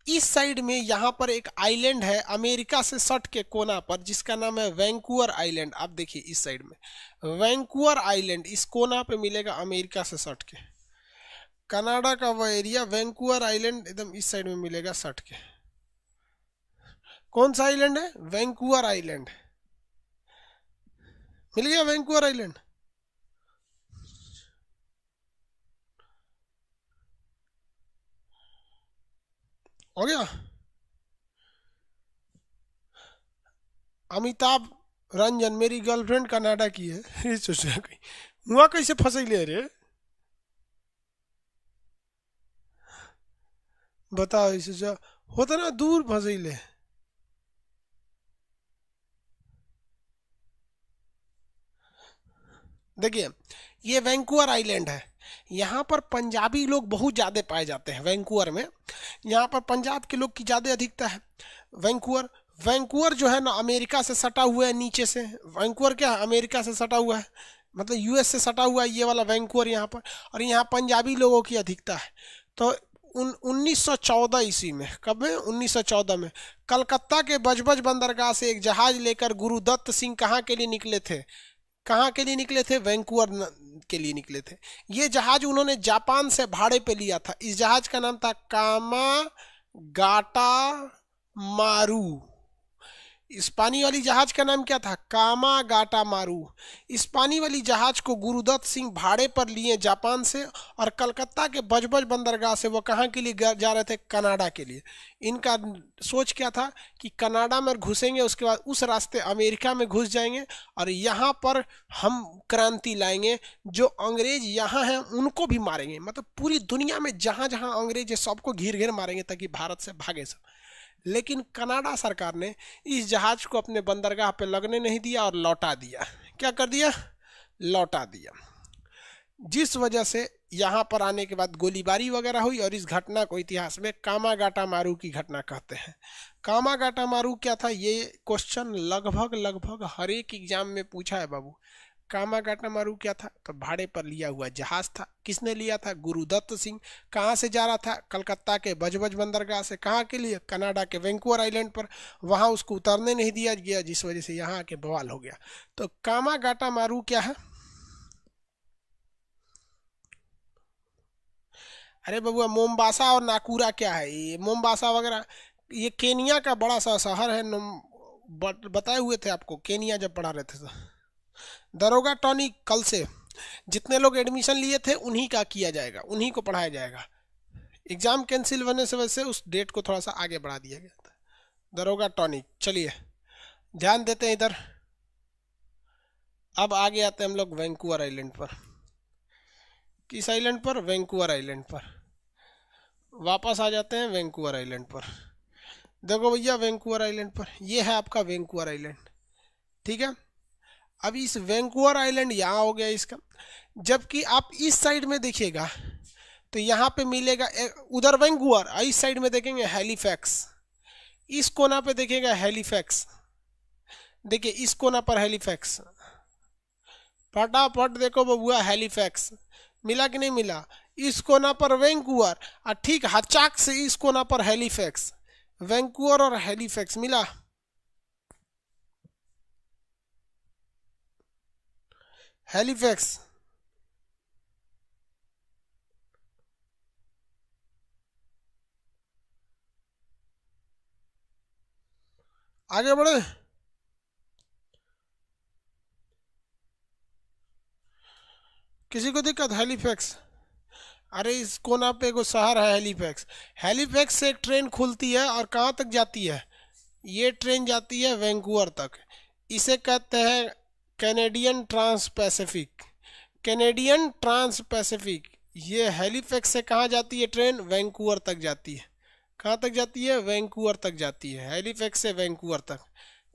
इस साइड में यहाँ पर एक आइलैंड है अमेरिका से सट के कोना पर, जिसका नाम है वैंकूवर आइलैंड। आप देखिए इस साइड में वैंकूवर आइलैंड, इस कोना पे मिलेगा अमेरिका से सट के। कनाडा का वो एरिया वैंकूवर आइलैंड एकदम इस साइड में मिलेगा सट के। कौन सा आइलैंड है? Vancouver island. मिल गया वैंकूवर आइलैंड। हो गया। अमिताभ रंजन, मेरी गर्लफ्रेंड कनाडा की है। ये सोच रहा कहीं वहां कैसे फंसैले रे, बताओ। इसे होता ना दूर फंसैले। देखिए ये वैंकूवर आइलैंड है, यहाँ पर पंजाबी लोग बहुत ज़्यादा पाए जाते हैं वैंकूवर में। यहाँ पर पंजाब के लोग की ज़्यादा अधिकता है। वैंकूवर, वैंकूवर जो है ना अमेरिका से सटा हुआ है नीचे से। वैंकूवर क्या है? अमेरिका से सटा हुआ है, मतलब यूएस से सटा हुआ है ये वाला वैंकूवर यहाँ पर। और यहाँ पंजाबी लोगों की अधिकता है। तो 1914 ईस्वी में, कब में? 1914 में कलकत्ता के बजबज बंदरगाह से एक जहाज लेकर गुरुदत्त सिंह कहाँ के लिए निकले थे? कहाँ के लिए निकले थे? वैंकूवर के लिए निकले थे। ये जहाज उन्होंने जापान से भाड़े पे लिया था। इस जहाज का नाम था कामागाटा मारू। इस पानी वाली जहाज का नाम क्या था? कामागाटा मारू। इस पानी वाली जहाज को गुरुदत्त सिंह भाड़े पर लिए जापान से, और कलकत्ता के बजबज बंदरगाह से वो कहाँ के लिए जा रहे थे? कनाडा के लिए। इनका सोच क्या था कि कनाडा में घुसेंगे, उसके बाद उस रास्ते अमेरिका में घुस जाएंगे और यहाँ पर हम क्रांति लाएंगे। जो अंग्रेज यहाँ हैं उनको भी मारेंगे, मतलब पूरी दुनिया में जहाँ जहाँ अंग्रेज है सबको घेर घेर मारेंगे ताकि भारत से भागे सब। लेकिन कनाडा सरकार ने इस जहाज को अपने बंदरगाह पे लगने नहीं दिया और लौटा दिया। क्या कर दिया? लौटा दिया। जिस वजह से यहाँ पर आने के बाद गोलीबारी वगैरह हुई, और इस घटना को इतिहास में कामागाटा मारू की घटना कहते हैं। कामागाटा मारू क्या था? ये क्वेश्चन लगभग लगभग हर एक एग्जाम में पूछा है बाबू। कामागाटा मारू क्या था? तो भाड़े पर लिया हुआ जहाज था। किसने लिया था? गुरुदत्त सिंह। कहाँ से जा रहा था? कलकत्ता के बजबज बंदरगाह से। कहाँ के लिए? कनाडा के वैंकूवर आइलैंड पर। वहाँ उसको उतरने नहीं दिया गया, जिस वजह से यहाँ आके बवाल हो गया। तो कामागाटा मारू क्या है? अरे बबुआ, मोम्बासा और नाकूरा क्या है? ये मोम्बासा वगैरह ये केनिया का बड़ा सा शहर है। बताए हुए थे आपको केनिया जब पढ़ा रहे थे तो। दरोगा टॉनी कल से जितने लोग एडमिशन लिए थे उन्हीं का किया जाएगा, उन्हीं को पढ़ाया जाएगा। एग्जाम कैंसिल होने से वजह से उस डेट को थोड़ा सा आगे बढ़ा दिया गया था। दरोगा टॉनी। चलिए ध्यान देते हैं इधर। अब आगे आते हैं हम लोग वैंकूवर आइलैंड पर। किस आइलैंड पर? वैंकूवर आइलैंड पर। वापस आ जाते हैं वैंकूवर आइलैंड पर। देखो भैया वैंकूवर आइलैंड पर ये है आपका वैंकूवर आइलैंड, ठीक है। अब इस वैंकूवर आइलैंड यहाँ हो गया इसका। जबकि आप इस साइड में देखिएगा तो यहाँ पे मिलेगा उधर वैंकूवर, इस साइड में देखेंगे हैलिफैक्स। इस कोना पे देखिएगा हैलिफैक्स। देखिए इस कोना पर हैलिफैक्स। फटाफट देखो बबुआ हैलिफैक्स मिला कि नहीं मिला? इस कोना पर वैंकूवर और ठीक हचाक से इस कोना पर हैलिफैक्स। वैंकूवर और हैलिफैक्स मिला। हैलिफैक्स। आगे बढ़े। किसी को दिक्कत? हैलिफैक्स। अरे इस कोना पे एगो शहर है हैलिफैक्स। हैलिफैक्स से एक ट्रेन खुलती है और कहाँ तक जाती है? ये ट्रेन जाती है वैंकूवर तक। इसे कहते हैं Canadian trans Pacific. Canadian trans Pacific. ये हैलिफैक्स से कहाँ जाती है ट्रेन? वैंकूवर तक जाती है। कहाँ तक जाती है? वैंकूवर तक जाती है, हैलिफैक्स से वैंकूवर तक।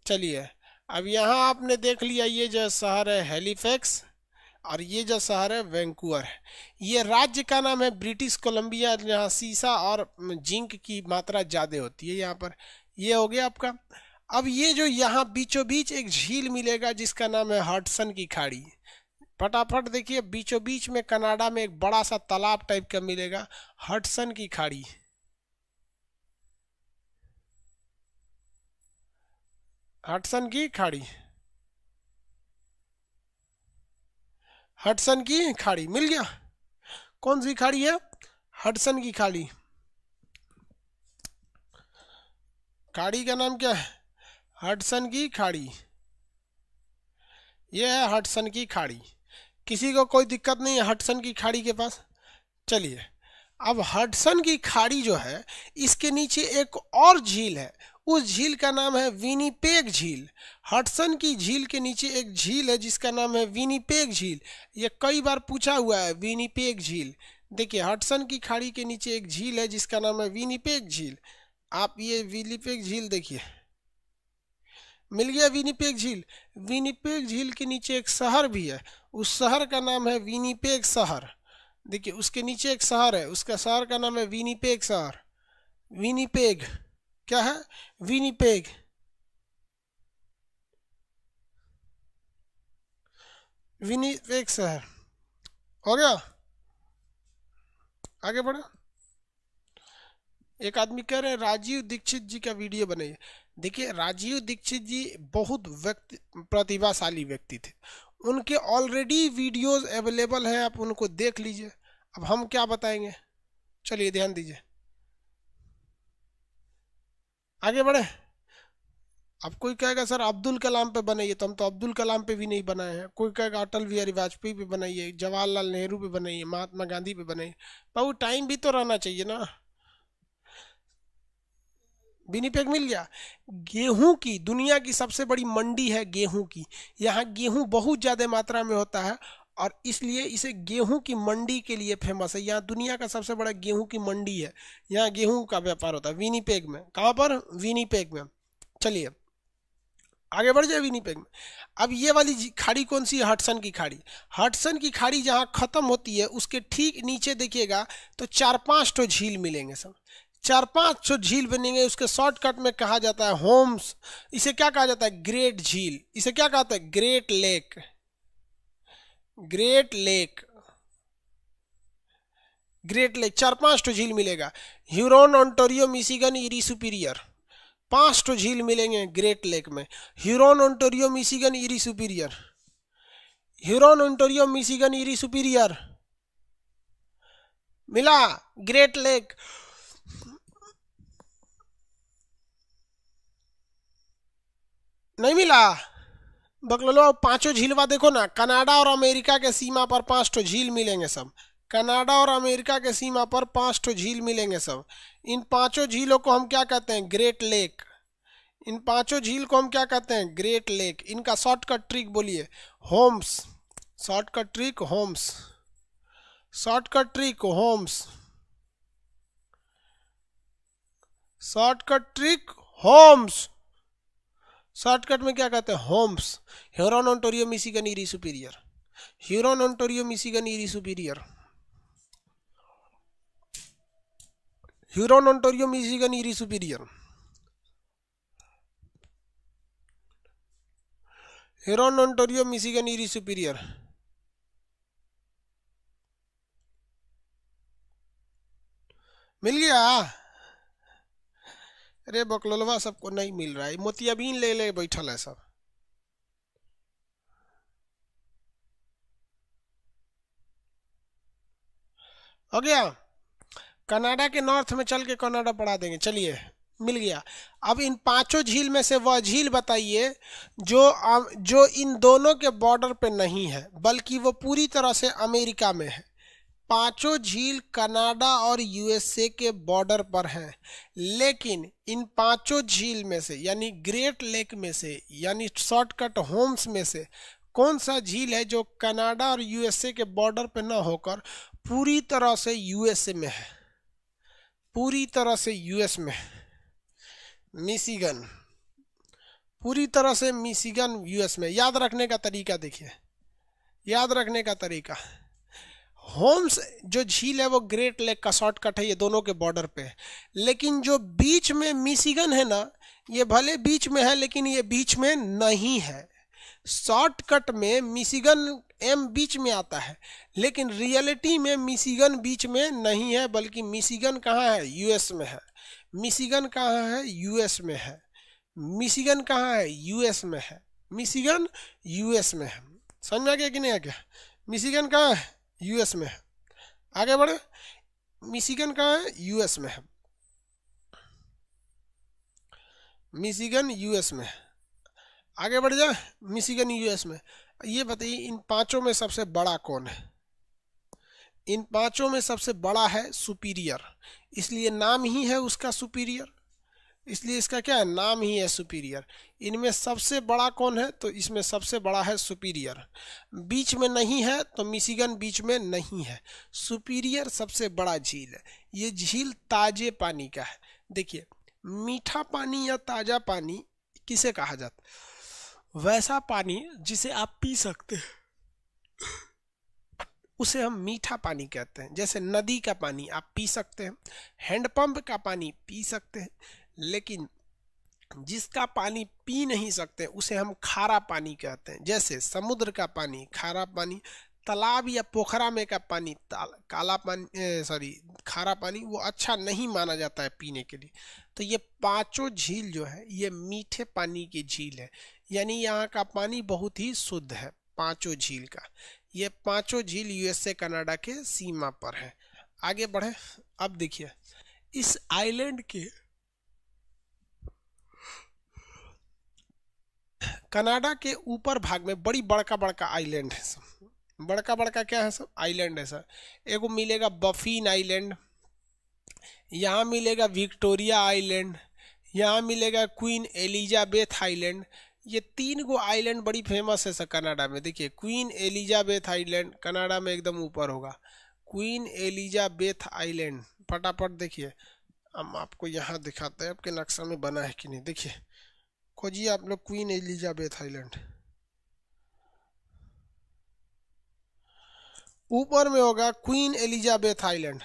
चलिए अब यहाँ आपने देख लिया ये जो शहर है हैलिफैक्स, और ये जो शहर है वैंकूवर है। ये राज्य का नाम है ब्रिटिश कोलंबिया, जहाँ सीसा और जिंक की मात्रा ज़्यादा होती है यहाँ पर। ये हो गया आपका। अब ये जो यहाँ बीचों बीच एक झील मिलेगा जिसका नाम है हडसन की खाड़ी। फटाफट देखिए, बीचों बीच में कनाडा में एक बड़ा सा तालाब टाइप का मिलेगा, हडसन की खाड़ी। हडसन की खाड़ी, हडसन की खाड़ी मिल गया। कौन सी खाड़ी है? हडसन की खाड़ी। खाड़ी का नाम क्या है? हडसन की खाड़ी। यह है हडसन की खाड़ी। किसी को कोई दिक्कत नहीं है हडसन की खाड़ी के पास? चलिए, अब हडसन की खाड़ी जो है, इसके नीचे एक और झील है। उस झील का नाम है विनिपेग झील। हडसन की झील के नीचे एक झील है जिसका नाम है विनिपेग झील। ये कई बार पूछा हुआ है, विनिपेग झील। देखिए, हडसन की खाड़ी के नीचे एक झील है जिसका नाम है विनिपेग झील। आप ये विनिपेग झील देखिए, मिल गया विनिपेग झील। विनिपेग झील के नीचे एक शहर भी है, उस शहर का नाम है विनिपेग शहर। देखिए, उसके नीचे एक शहर है, उसका शहर का नाम है विनिपेग शहर। विनिपेग क्या है? विनिपेग। विनिपेग शहर हो गया। आगे बढ़े। एक आदमी कह रहे हैं राजीव दीक्षित जी का वीडियो बनाइए। देखिए, राजीव दीक्षित जी बहुत प्रतिभाशाली व्यक्ति थे। उनके ऑलरेडी वीडियोस अवेलेबल हैं, आप उनको देख लीजिए। अब हम क्या बताएंगे, चलिए ध्यान दीजिए, आगे बढ़े। अब कोई कहेगा सर अब्दुल कलाम पे बनाइए, तो हम तो अब्दुल कलाम पे भी नहीं बनाए हैं। कोई कहेगा अटल बिहारी वाजपेयी पे बनाइए, जवाहरलाल नेहरू पे बनाइए, महात्मा गांधी पे बनाइए। पर टाइम भी तो रहना चाहिए ना। विनिपेग मिल गया। गेहूं की दुनिया की सबसे बड़ी मंडी है गेहूं की। यहाँ गेहूं बहुत ज़्यादा मात्रा में होता है और इसलिए इसे गेहूं की मंडी के लिए फेमस है। यहाँ दुनिया का सबसे बड़ा गेहूं की मंडी है। यहाँ गेहूं का व्यापार होता है विनिपेग में। कहाँ पर? विनिपेग में। चलिए आगे बढ़ जाए विनिपेग में। अब ये वाली खाड़ी कौन सी है? हडसन की खाड़ी। हडसन की खाड़ी जहाँ खत्म होती है उसके ठीक नीचे देखिएगा तो 4-5 ठो झील मिलेंगे सब। 4-5 ठो झील बनेंगे। उसके शॉर्टकट में कहा जाता है होम्स। इसे क्या कहा जाता है? ग्रेट झील। इसे क्या कहते हैं? Great lake. Great lake, great lake. 4-5 ठो झील मिलेगा। Huron, Ontario, Michigan, Erie superior. 5 ठो झील मिलेंगे ग्रेट लेक में। Huron, Ontario, Michigan, Erie Superior. Huron, Ontario, Michigan, Erie superior मिला। ग्रेट लेक नहीं मिला। बकलो पांचों झीलवा देखो ना, कनाडा और अमेरिका के सीमा पर 5 ठो झील मिलेंगे सब। कनाडा और अमेरिका के सीमा पर 5 ठो झील मिलेंगे सब। इन 5 झीलों को हम क्या कहते हैं? Great lake. इन 5 झील को हम क्या कहते हैं? Great lake. इनका शॉर्टकट ट्रिक बोलिए, homes. Shortcut trick homes. Shortcut trick homes. Shortcut trick homes. Shortcut में क्या कहते हैं? Homes. Huron, Ontario, Michigan, Erie Superior. Huron, Ontario, Michigan, Erie Superior. Huron, Ontario, Michigan, Erie Superior. Huron, Ontario, Michigan, Erie Superior. मिल गया। अरे बकलोलवा सबको नहीं मिल रहा है, मोतियाबिन ले ले बैठल है सब। हो गया। कनाडा के नॉर्थ में चल के कनाडा पढ़ा देंगे। चलिए, मिल गया। अब इन 5 झील में से वह झील बताइए जो इन दोनों के बॉर्डर पे नहीं है, बल्कि वो पूरी तरह से अमेरिका में है। 5 झील कनाडा और यूएसए के बॉर्डर पर हैं, लेकिन इन 5 झील में से यानी ग्रेट लेक में से यानी शॉर्टकट होम्स में से कौन सा झील है जो कनाडा और यूएसए के बॉर्डर पे न होकर पूरी तरह से यूएसए में है? पूरी तरह से यूएस में। मिशिगन। पूरी तरह से मिशिगन यूएस में। याद रखने का तरीका देखिए, याद रखने का तरीका, होम्स जो झील है वो ग्रेट लेक का शॉर्टकट है, ये दोनों के बॉर्डर पे है। लेकिन जो बीच में मिशिगन है ना, ये भले बीच में है लेकिन ये बीच में नहीं है। शॉर्टकट में मिशिगन एम बीच में आता है, लेकिन रियलिटी में मिशिगन बीच में नहीं है, बल्कि मिशिगन कहाँ है, यूएस में है। मिशिगन कहाँ है, यूएस में है। मिशिगन कहाँ है, यूएस में है। मिशिगन यूएस में है। समझ में आ गया कि नहीं आ गया? मिशिगन कहाँ है, यूएस में है। आगे बढ़े, मिशिगन कहाँ है, यूएस में है। मिशिगन यूएस में है। आगे बढ़ जाए, मिशिगन यूएस में। ये बताइए इन पांचों में सबसे बड़ा कौन है? इन पांचों में सबसे बड़ा है सुपीरियर, इसलिए नाम ही है उसका सुपीरियर, इसलिए इसका क्या है, नाम ही है सुपीरियर। इनमें सबसे बड़ा कौन है, तो इसमें सबसे बड़ा है सुपीरियर। बीच में नहीं है तो मिशिगन बीच में नहीं है। सुपीरियर सबसे बड़ा झील है। ये झील ताजे पानी का है। देखिए, मीठा पानी या ताजा पानी किसे कहा जाता है? वैसा पानी जिसे आप पी सकते हैं उसे हम मीठा पानी कहते हैं। जैसे नदी का पानी आप पी सकते हैं, हैंडपंप का पानी पी सकते हैं, लेकिन जिसका पानी पी नहीं सकते उसे हम खारा पानी कहते हैं। जैसे समुद्र का पानी खारा पानी, तालाब या पोखरा में का पानी काला पानी, सॉरी खारा पानी, वो अच्छा नहीं माना जाता है पीने के लिए। तो ये पांचों झील जो है ये मीठे पानी की झील है, यानी यहाँ का पानी बहुत ही शुद्ध है पांचों झील का। ये पांचों झील यूएसए कनाडा के सीमा पर है। आगे बढ़े, अब देखिए इस आइलैंड के, कनाडा के ऊपर भाग में बड़ी बड़का बड़का आइलैंड है सब। बड़का बड़का क्या है, सब आइलैंड है सर। एगो मिलेगा बफिन आइलैंड, यहाँ मिलेगा विक्टोरिया आइलैंड, यहाँ मिलेगा क्वीन एलिजाबेथ आइलैंड। ये तीन गो आइलैंड बड़ी फेमस है सर कनाडा में। देखिए क्वीन एलिजाबेथ आइलैंड कनाडा में एकदम ऊपर होगा, क्वीन एलिजाबेथ आइलैंड। फटाफट देखिए, हम आपको यहाँ दिखाते हैं आपके नक्शा में बना है कि नहीं। देखिए खोजिए आप लोग क्वीन एलिजाबेथ आइलैंड, ऊपर में होगा क्वीन एलिजाबेथ आइलैंड,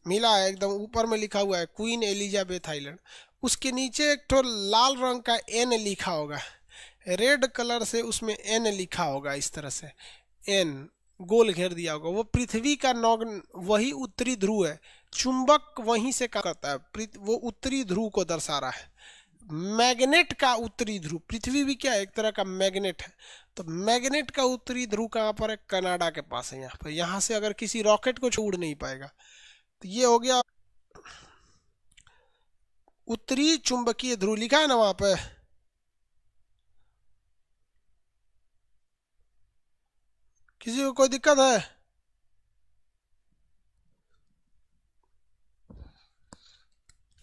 मिला है एकदम ऊपर में लिखा हुआ है क्वीन एलिजाबेथ आइलैंड। उसके नीचे एक तो लाल रंग का एन लिखा होगा, रेड कलर से उसमें एन लिखा होगा, इस तरह से एन गोल घेर दिया होगा। वो पृथ्वी का नॉग, वही उत्तरी ध्रुव है, चुंबक वहीं से काम करता है, वो उत्तरी ध्रुव को दर्शा रहा है। मैग्नेट का उत्तरी ध्रुव, पृथ्वी भी क्या है, एक तरह का मैग्नेट है। तो मैग्नेट का उत्तरी ध्रुव कहाँ पर है, कनाडा के पास है। यहाँ पर, यहाँ से अगर किसी रॉकेट को छोड़ नहीं पाएगा। तो ये हो गया उत्तरी चुंबकीय ध्रुव, लिखा है ना वहां पे। किसी को कोई दिक्कत है?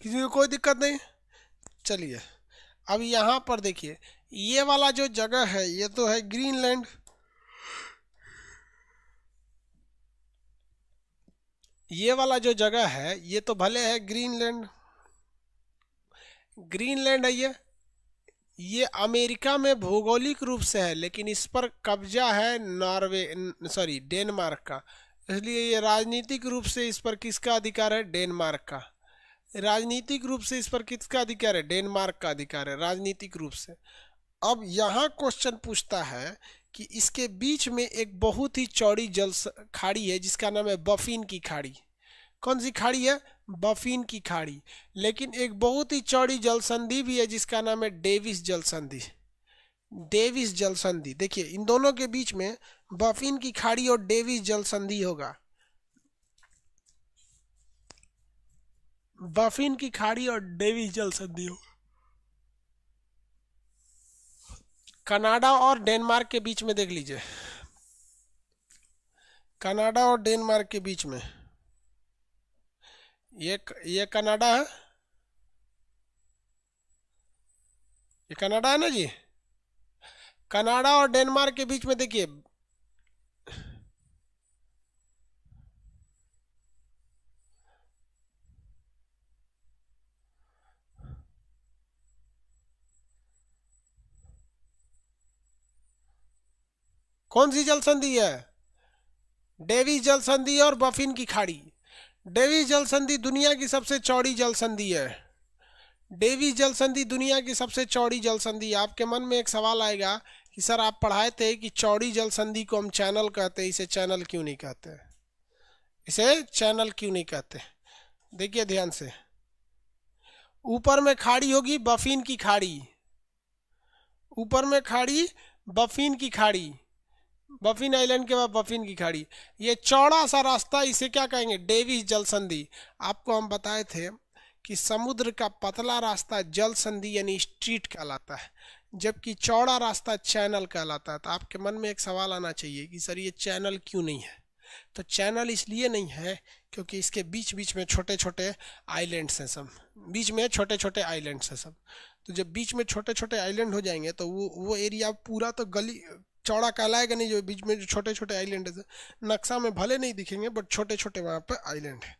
किसी को कोई दिक्कत नहीं? चलिए अब यहाँ पर देखिए, ये वाला जो जगह है ये तो है ग्रीनलैंड। ये वाला जो जगह है ये तो भले है ग्रीनलैंड, ग्रीनलैंड है ये अमेरिका में भौगोलिक रूप से है, लेकिन इस पर कब्जा है नॉर्वे, सॉरी डेनमार्क का। इसलिए ये राजनीतिक रूप से इस पर किसका अधिकार है, डेनमार्क का। राजनीतिक रूप से इस पर किसका अधिकार है, डेनमार्क का अधिकार है राजनीतिक रूप से। अब यहाँ क्वेश्चन पूछता है कि इसके बीच में एक बहुत ही चौड़ी जल खाड़ी है जिसका नाम है बफिन की खाड़ी। कौन सी खाड़ी है, बफिन की खाड़ी। लेकिन एक बहुत ही चौड़ी जल संधि भी है जिसका नाम है डेविस जल संधि। डेविस जल संधि, देखिए इन दोनों के बीच में बफिन की खाड़ी और डेविस जल संधि होगा। बफिन की खाड़ी और डेविस जल संधि होगा। कनाडा और डेनमार्क के बीच में देख लीजिए, कनाडा और डेनमार्क के बीच में ये कनाडा है, ये कनाडा है ना जी। कनाडा और डेनमार्क के बीच में देखिए, कौन सी जल संधि है? डेविस जल संधि और बफिन की खाड़ी। डेविस जल संधि दुनिया की सबसे चौड़ी जल संधि है। डेविस जल संधि दुनिया की सबसे चौड़ी जल संधि। आपके मन में एक सवाल आएगा कि सर आप पढ़ाए थे कि चौड़ी जल संधि को हम चैनल कहते हैं, इसे चैनल क्यों नहीं कहते? इसे चैनल क्यों नहीं कहते? देखिए ध्यान से, ऊपर में खाड़ी होगी बफिन की खाड़ी, ऊपर में खाड़ी बफिन की खाड़ी, बफिन आइलैंड के बाद बफिन की खाड़ी, ये चौड़ा सा रास्ता, इसे क्या कहेंगे? डेविस जल संधि। आपको हम बताए थे कि समुद्र का पतला रास्ता जल संधि यानी स्ट्रीट कहलाता है, जबकि चौड़ा रास्ता चैनल कहलाता है। तो आपके मन में एक सवाल आना चाहिए कि सर ये चैनल क्यों नहीं है? तो चैनल इसलिए नहीं है क्योंकि इसके बीच बीच में छोटे छोटे आइलैंड्स हैं सब, बीच में छोटे छोटे आइलैंड्स हैं सब। तो जब बीच में छोटे छोटे आइलैंड हो जाएंगे तो वो एरिया पूरा तो गली चौड़ा कहलाएगा नहीं। जो बीच में जो छोटे छोटे आइलैंड है, नक्शा में भले नहीं दिखेंगे बट छोटे छोटे वहाँ पे आइलैंड है।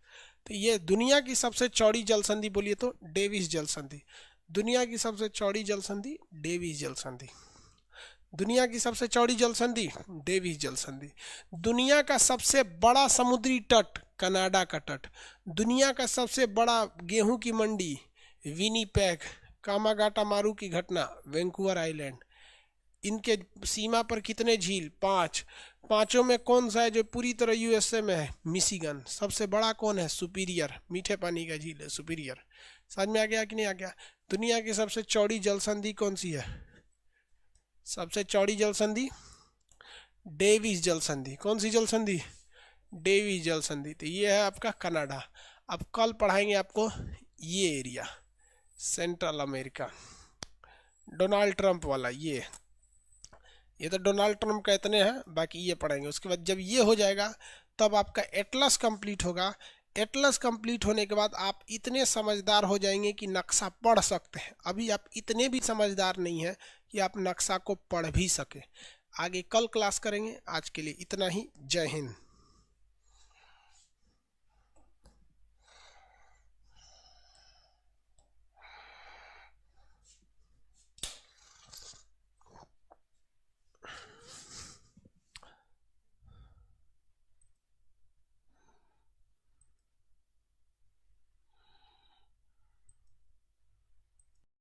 तो ये दुनिया की सबसे चौड़ी जल संधि बोलिए तो डेविस जल संधि। दुनिया की सबसे चौड़ी जल संधि डेविस जल संधि। दुनिया की सबसे चौड़ी जल संधि डेविस जल संधि। दुनिया का सबसे बड़ा समुद्री तट कनाडा का तट। दुनिया का सबसे बड़ा गेहूं की मंडी विनीपेग। कामागाटामारू की घटना वैंकूवर आइलैंड। इनके सीमा पर कितने झील? 5। पांचों में कौन सा है जो पूरी तरह यूएसए में है? मिशिगन। सबसे बड़ा कौन है? सुपीरियर, मीठे पानी का झील है सुपीरियर। समझ में आ गया कि नहीं आ गया? दुनिया की सबसे चौड़ी जल संधि कौन सी है? सबसे चौड़ी जल संधि डेविस जल संधि। कौन सी जल संधि? डेविस जल संधि। तो ये है आपका कनाडा। अब कल पढ़ाएंगे आपको ये area central America, Donald Trump वाला। ये तो डोनाल्ड ट्रंप का इतने हैं, बाकी ये पढ़ेंगे। उसके बाद जब ये हो जाएगा तब आपका एटलस कंप्लीट होगा। एटलस कंप्लीट होने के बाद आप इतने समझदार हो जाएंगे कि नक्शा पढ़ सकते हैं। अभी आप इतने भी समझदार नहीं हैं कि आप नक्शा को पढ़ भी सके। आगे कल क्लास करेंगे। आज के लिए इतना ही। जय हिंद।